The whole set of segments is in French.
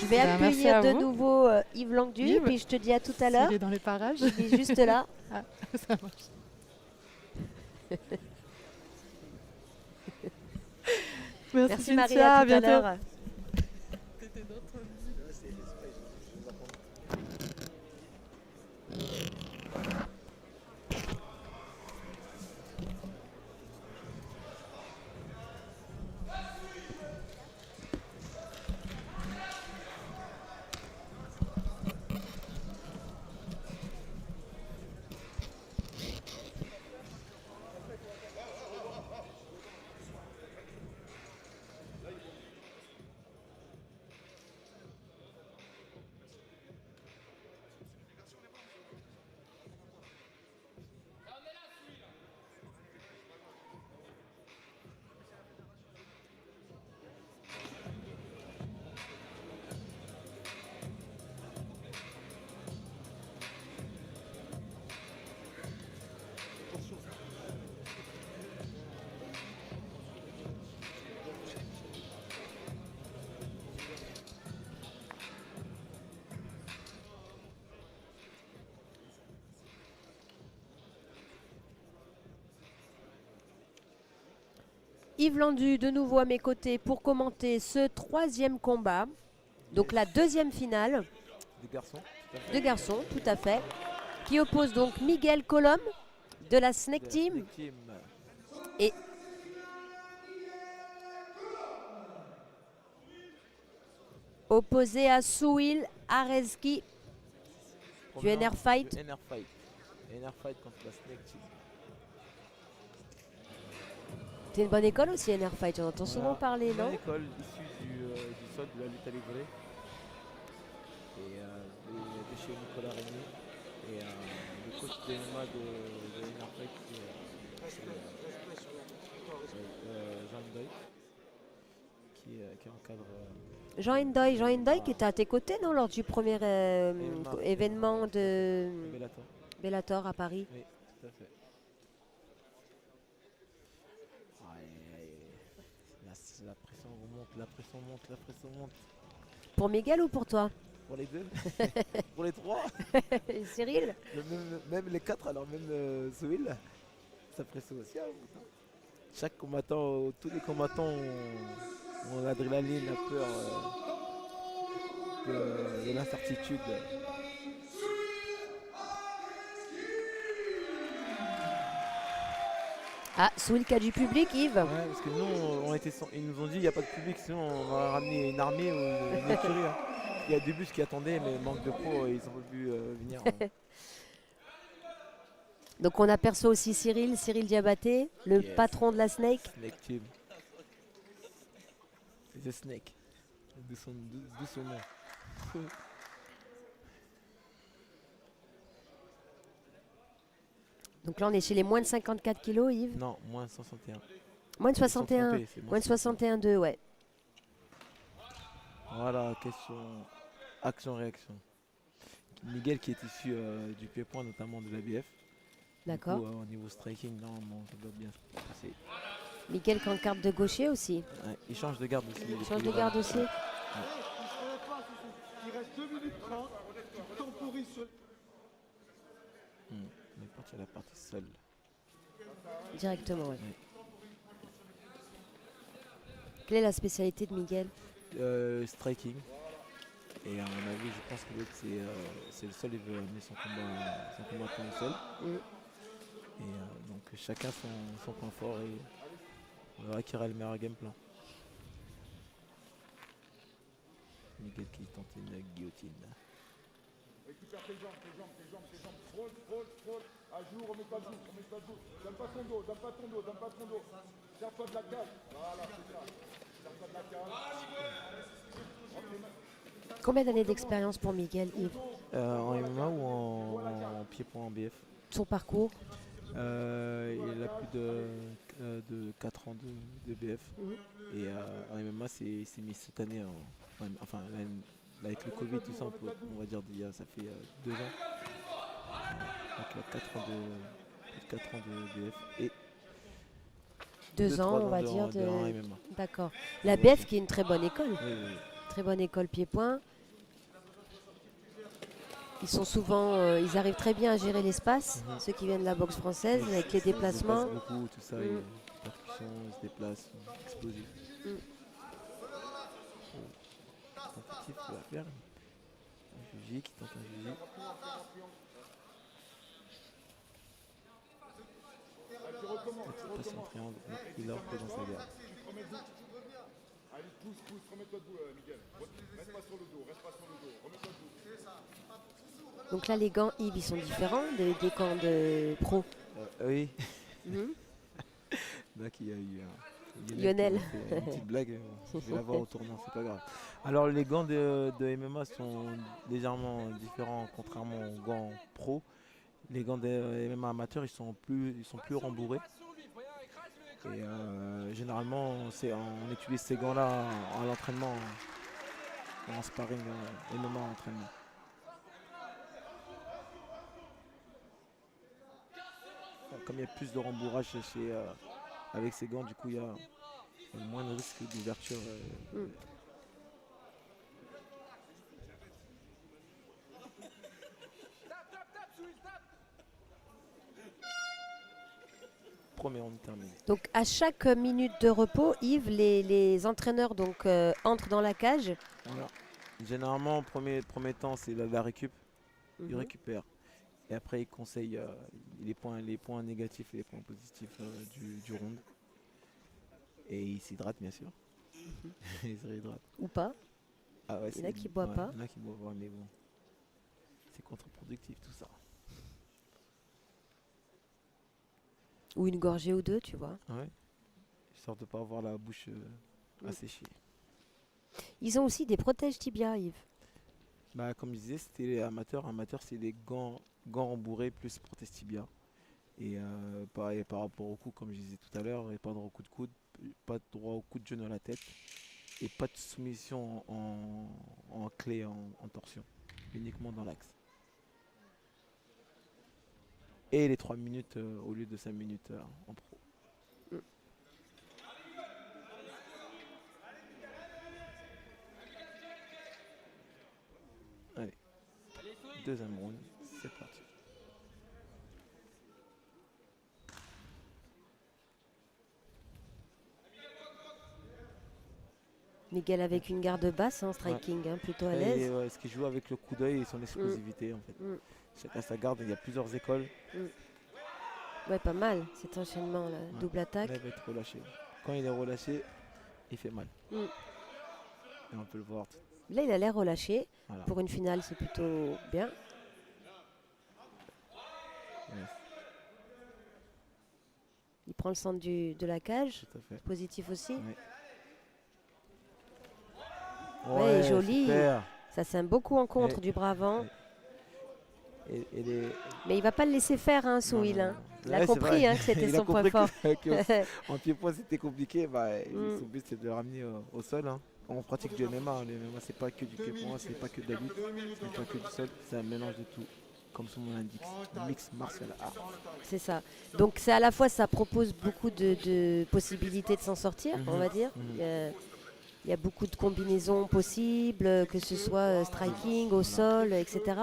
Je vais Merci accueillir à de vous. nouveau Yves Langdu, Yves, puis je te dis à tout à l'heure. Il est dans les parages. Il est juste là. Ah, ça marche. Merci Marie, Cynthia, à à tout à bientôt. l'heure. Yves Landu de nouveau à mes côtés pour commenter ce troisième combat. Donc la deuxième finale Des garçons. de garçons, tout à fait. Qui oppose donc Miguel Colom de la Snake Team Snake Team. et opposé à Souil Arezki du NR Fight. Du NR Fight. NR Fight contre la Snake Team. C'est une bonne école aussi, NR Fight, j'en entends souvent parler, non? Une école issue du sol de la lutte à livrer. Et de chez Nicolas Régnier. Et le coach de MMA de NR Fight, c'est Jean Ndoye, qui encadre. Jean Ndoye qui était à tes côtés, non, lors du premier événement de Bellator. Bellator à Paris. Oui, tout à fait. La pression remonte, la pression monte, la pression monte. Pour Miguel ou pour toi? Pour les deux, pour les trois, Et Cyril? même les quatre, alors même Zoïl, ça pression aussi. Hein. Chaque combattant, tous les combattants ont l'adrénaline, la peur de l'incertitude. Ah, Souil qui a du public, Yves. Ouais, parce que nous, ils nous ont dit il n'y a pas de public, sinon on aurait ramené une armée ou une écurie. Hein. Il y a des bus qui attendaient, mais manque de pro, ils ont pas pu venir. Donc on aperçoit aussi Cyril Diabaté, le Yes. patron de la Snake. Snake Team. The Snake. De son nom. Donc là on est chez les moins de 54 kilos, Yves. Non, moins 61. Moins de Ils sont 61. trompés, c'est Moins de 61,2, ouais. Voilà, question action-réaction. Miguel qui est issu du pied-point, notamment de l'ABF. D'accord. Au niveau striking, normalement, ça doit bien se passer. Miguel qui en carte de gaucher aussi. Ouais, il change de garde aussi. Il change de garde aussi. Il reste 2 minutes 30. Il temporise sur. On est parti à la partie seule. Directement, ouais. Quelle est la spécialité de Miguel? Striking. Et à mon avis, je pense que l'autre, c'est le seul, il veut amener son combattant au sol. Et donc chacun son point fort et on verra qui aura le meilleur game plan. Miguel qui tente une guillotine. Récupère tes jambes. Frôle. À jour, remets pas debout. Donne pas ton dos. Serre-toi de la cage. Voilà, c'est ça. Serre-toi de la cage. Combien d'années d'expérience pour Miguel, Yves? En MMA ou en pied-point en BF? Son parcours? Il a plus de 4 ans de BF. Et en MMA, c'est mis cette année. Enfin, avec le Covid, tout ça, on va dire ça fait 2 ans. Donc il a 4 ans de BF. Et 2 ans, 3 on va de dire. MMA. D'accord. La BF qui est une très bonne école. Oui. très bonne école pied-point. Ils sont souvent, ils arrivent très bien à gérer l'espace, ceux qui viennent de la boxe française, avec les déplacements. Ils se déplacent beaucoup, tout ça, et percussions, ils se déplacent, explosifs. Tentative qu'il va faire. Un Juji qui tente un Juji. Passe en triangle, il a repris dans sa garde. Allez, pousse, remets-toi debout, Miguel. Reste pas sur le dos, remets-toi debout. Donc là, les gants Yves, ils sont différents des gants de pro. Oui. Mhm. Là, il y a eu Lionel. qui a fait une petite blague, je vais la voir au tournant, c'est pas grave. Alors les gants de MMA sont légèrement différents contrairement aux gants pro. Les gants de MMA amateurs, ils sont plus rembourrés. Et généralement, on utilise ces gants-là à l'entraînement, en sparring MMA en entraînement. Comme il y a plus de rembourrage avec ces gants, du coup, il y a moins de risque d'ouverture. Premier round terminé. Donc à chaque minute de repos, Yves, les entraîneurs donc, entrent dans la cage. Voilà. Généralement, premier temps, c'est la récup. Ils récupèrent. Et après, ils conseillent les points négatifs et les points positifs du round. Et ils s'hydratent, bien sûr. Ils se réhydratent. Ou pas. Ah ouais, Il y en a qui ne boivent pas. Il y en a qui boivent pas, mais bon. C'est contre-productif tout ça. Ou une gorgée ou deux, tu vois. Ouais. Histoire de ne pas avoir la bouche asséchée. Ils ont aussi des protèges tibia, Yves. Bah, comme je disais, c'était les amateurs. Amateurs, c'est des gants rembourrés plus prothèse tibia. Et par rapport au coup, comme je disais tout à l'heure, il n'y a pas de droit au coup de coude, pas de droit au coup de genou à la tête. Et pas de soumission en clé, en torsion. Uniquement dans l'axe. Et les 3 minutes au lieu de 5 minutes en pro. Allez, deuxième round, c'est parti. Miguel avec une garde basse, striking, plutôt à l'aise. Et ce qui joue avec le coup d'œil et son explosivité en fait. Chacun sa garde, il y a plusieurs écoles. Ouais, pas mal cet enchaînement là, double attaque. Là, il va être relâché. Quand il est relâché, il fait mal. Et on peut le voir. Là, il a l'air relâché. Voilà. Pour une finale, c'est plutôt bien. Yes. Il prend le centre de la cage. Tout à fait. Positif aussi. Ouais. Ouais, joli. Super. Ça c'est un beau coup en contre du bras avant. Mais il va pas le laisser faire, Souil. Il a compris que c'était son point fort. En pied-point, c'était compliqué. Son but, c'est de le ramener au sol. On pratique du MMA. Le MMA, c'est pas que du pied-point, c'est pas que de la lutte, c'est pas que du sol. C'est un mélange de tout. Comme son nom l'indique, mix martial art. C'est ça. Donc c'est à la fois, ça propose beaucoup de possibilités de s'en sortir, on va dire. Il y a beaucoup de combinaisons possibles, que ce soit striking, au sol, etc.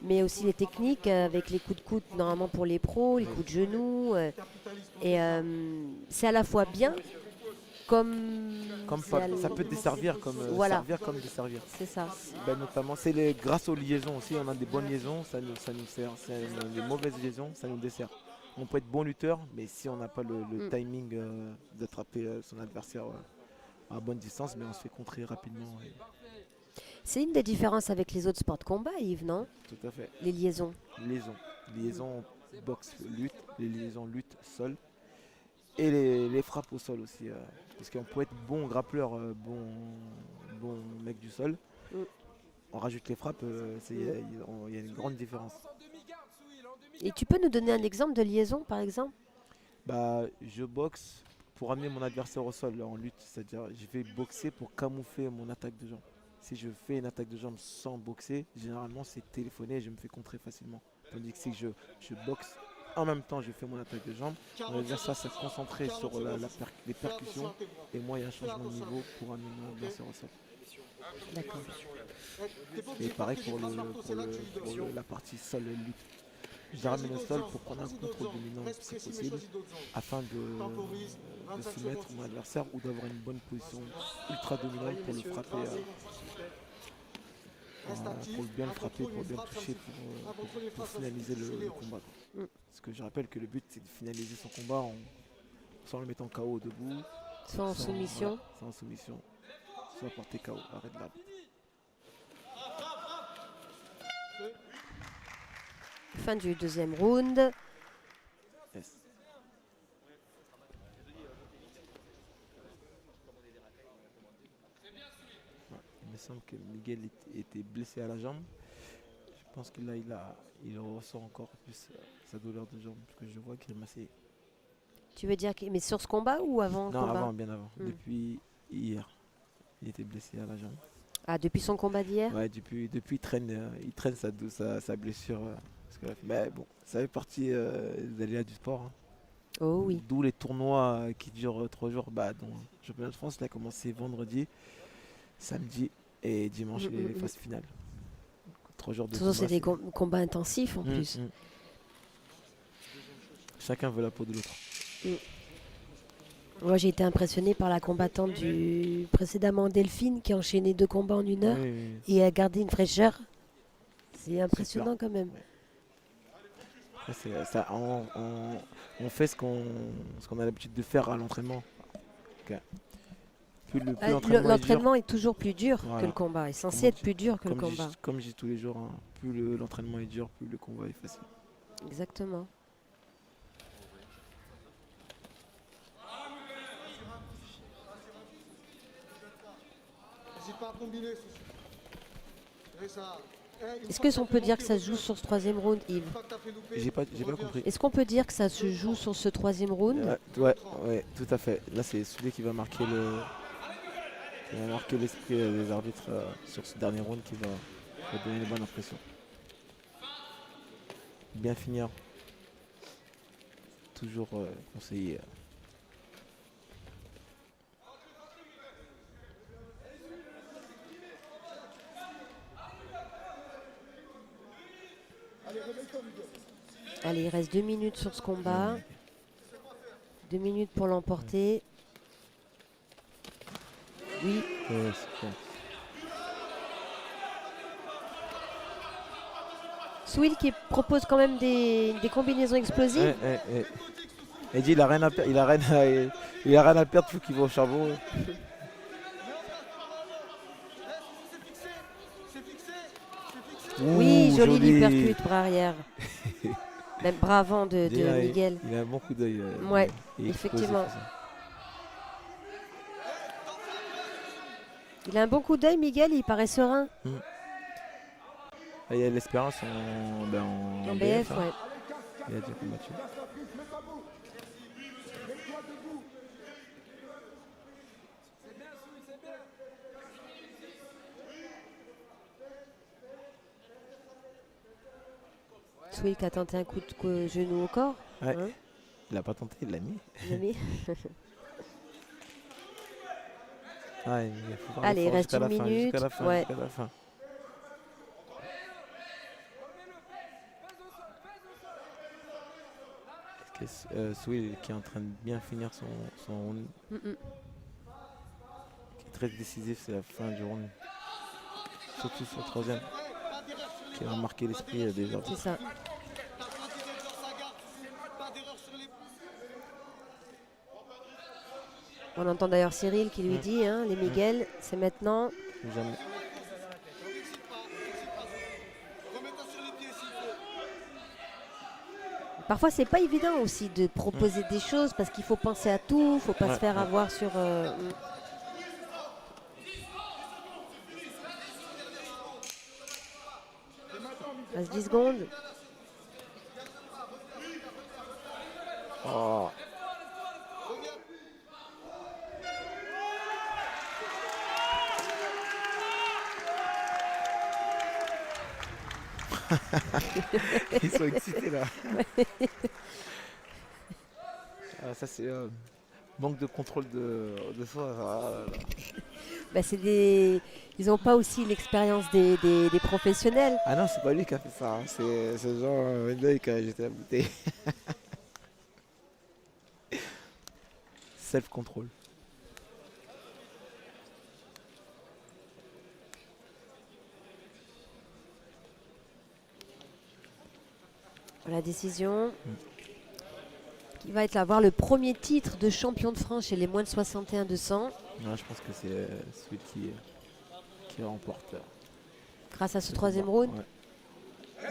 Mais aussi les techniques avec les coups de coude, normalement pour les pros, les coups de genoux. Et c'est à la fois bien, ça peut desservir comme servir comme desservir. C'est ça. Notamment, grâce aux liaisons aussi, on a des bonnes liaisons, ça nous sert. Les mauvaises liaisons, ça nous dessert. On peut être bon lutteur, mais si on n'a pas le timing d'attraper son adversaire à bonne distance, mais on se fait contrer rapidement. C'est une des différences avec les autres sports de combat, Yves, non? Tout à fait. Les liaisons. Liaison boxe lutte, les liaisons lutte sol et les frappes au sol aussi. Parce qu'on peut être bon grappleur, bon mec du sol. On rajoute les frappes, il y a une grande différence. Et tu peux nous donner un exemple de liaison, par exemple? Je boxe pour amener mon adversaire au sol en lutte, c'est-à-dire je vais boxer pour camoufler mon attaque de jambe. Si je fais une attaque de jambe sans boxer, généralement c'est téléphoné et je me fais contrer facilement. Tandis que si je boxe, en même temps je fais mon attaque de jambe, mon adversaire s'est concentré sur les percussions et moi il y a un changement de niveau pour amener mon adversaire au sol. D'accord. Et pareil la partie sol et lutte. Je ramène le sol pour prendre un contrôle dominant si possible, afin de soumettre mon adversaire ou d'avoir une bonne position ultra dominante pour le frapper, pour bien le frapper, pour bien le toucher, pour finaliser le combat. Mm. Parce que je rappelle que le but c'est de finaliser son combat soit en le mettant KO debout, Soit en soumission. voilà, soit en soumission, soit porter KO, arrêt de l'arbitre. Fin du deuxième round. Yes. Ouais, il me semble que Miguel était blessé à la jambe. Je pense qu'il il ressent encore plus sa douleur de jambe, parce que je vois qu'il est massé. Tu veux dire mais sur ce combat ou avant le Non, combat? avant, bien avant. Hmm. Depuis hier, il était blessé à la jambe. Ah, depuis son combat d'hier? Ouais, depuis il traîne sa blessure. Mais bon, ça fait partie des aléas du sport. Hein. Oh oui. D'où les tournois qui durent 3 jours. Bah, donc, le championnat de France, il a commencé vendredi, samedi et dimanche, les phases finales. 3 jours de Toujours, combat. c'est des combats intensifs en plus. Chacun veut la peau de l'autre. Moi, j'ai été impressionnée par la combattante du précédemment Delphine qui a enchaîné 2 combats en 1 heure et a gardé une fraîcheur. C'est impressionnant quand même. Après, on fait ce qu'on a l'habitude de faire à l'entraînement. Okay. L'entraînement est toujours plus dur voilà. que le combat. Il est censé être plus dur que le combat. Comme je dis tous les jours, hein, plus l'entraînement est dur, plus le combat est facile. Exactement. Est-ce qu'on peut dire que ça se joue sur ce 3e round, Yves? J'ai pas compris. Est-ce qu'on peut dire que ça se joue sur ce 3e round? Ouais, tout à fait. Là, c'est celui qui va marquer l'esprit des arbitres sur ce dernier round qui va donner une bonne impression. Bien finir. Toujours conseillé. Allez, il reste 2 minutes sur ce combat. 2 minutes pour l'emporter. Oui. Super. Swill qui propose quand même des combinaisons explosives. Il dit il a rien à perdre, il a rien à perdre, faut qu'il va au charbon. Oui, joli uppercut bras arrière. Même bras avant de Miguel. Il a un bon coup d'œil. Ouais, effectivement. Il a un bon coup d'œil, Miguel, il paraît serein. Il y a l'espérance en BF, hein. ouais. Il a déjà combattu. Swill qui a tenté un coup de genou au corps. Ouais. Hein, Il a pas tenté, il l'a mis. il l'a mis. Allez, il reste 1 minute. Jusqu'à la fin, Ouais. jusqu'à la fin. Swill qui est en train de bien finir son round. Qui est très décisif, c'est la fin du round. Surtout sur le 3e. Qui va marquer l'esprit des autres. C'est ça. On entend d'ailleurs Cyril qui lui dit, hein, les Miguel, c'est maintenant. Jamais. Parfois, c'est pas évident aussi de proposer des choses parce qu'il faut penser à tout, faut pas se faire avoir sur. Reste 10 secondes. Oh. Ils sont excités là. Ça c'est manque de contrôle de soi. Bah, ils n'ont pas aussi l'expérience des professionnels. Ah non, c'est pas lui qui a fait ça, hein. C'est genre Wendell qui a jeté la bouteille. Self-control. La décision qui va être avoir le premier titre de champion de France chez les moins de 61-200 Non, je pense que c'est celui qui remporte. grâce à ce troisième round. Ouais.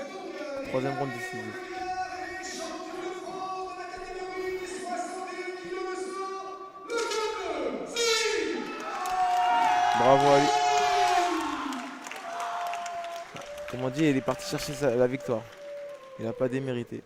Troisième round décisif. Bravo à lui. Comme on dit, il est parti chercher la victoire. Il n'a pas démérité.